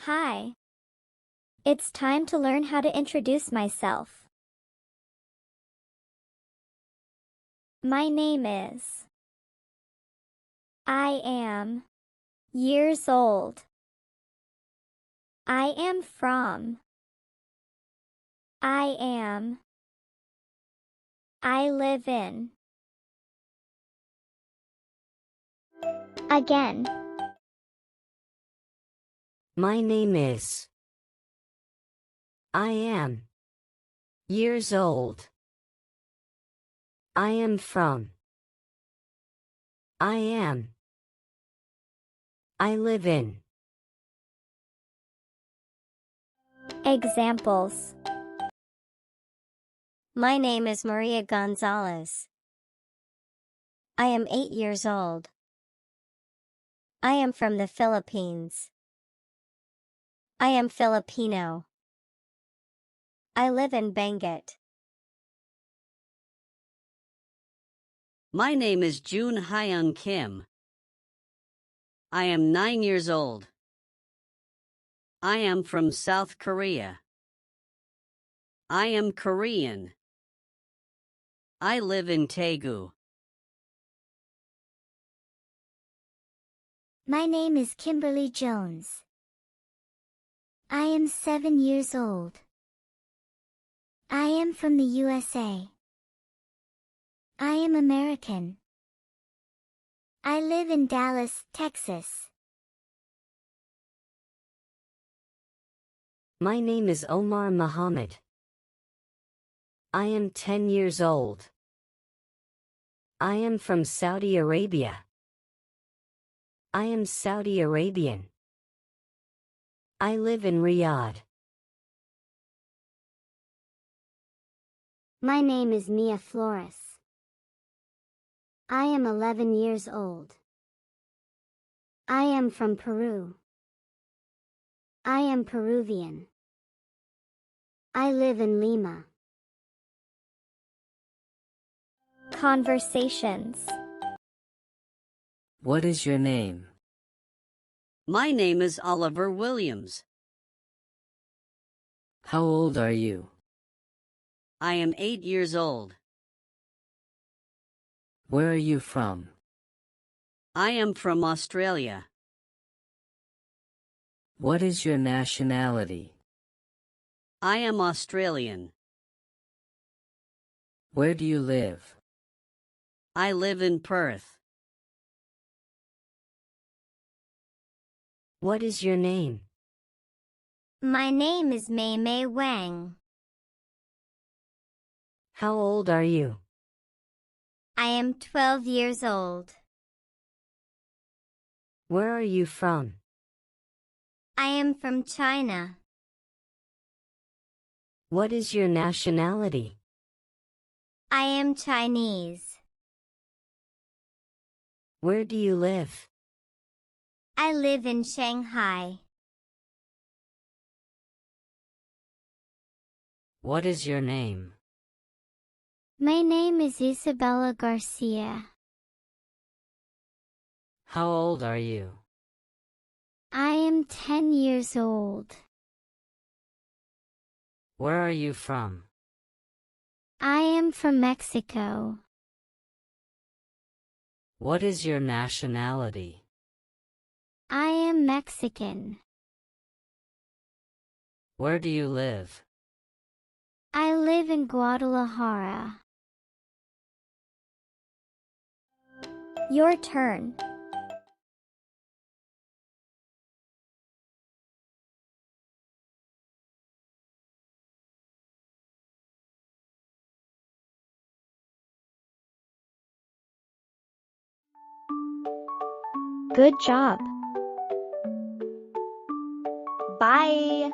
Hi. It's time to learn how to introduce myself. My name is. I am years old. I am from. I am. I live in. Again. My name is. I am years old. I am from. I am. I live in. Examples. My name is Maria Gonzalez. I am 8 years old. I am from the Philippines. I am Filipino. I live in Benguet. My name is June Hyun Kim. I am 9 years old. I am from South Korea. I am Korean. I live in Daegu. My name is Kimberly Jones. I am 7 years old. I am from the USA. I am American. I live in Dallas, Texas. My name is Omar Muhammad. I am 10 years old. I am from Saudi Arabia. I am Saudi Arabian. I live in Riyadh. My name is Mia Flores. I am 11 years old. I am from Peru. I am Peruvian. I live in Lima. Conversations. What is your name? My name is Oliver Williams. How old are you? I am 8 years old. Where are you from? I am from Australia. What is your nationality? I am Australian. Where do you live? I live in Perth. What is your name? My name is Mei Mei Wang. How old are you? I am 12 years old. Where are you from? I am from China. What is your nationality? I am Chinese. Where do you live? I live in Shanghai. What is your name? My name is Isabella Garcia. How old are you? I am 10 years old. Where are you from? I am from Mexico. What is your nationality? I am Mexican. Where do you live? I live in Guadalajara. Your turn. Good job. Bye!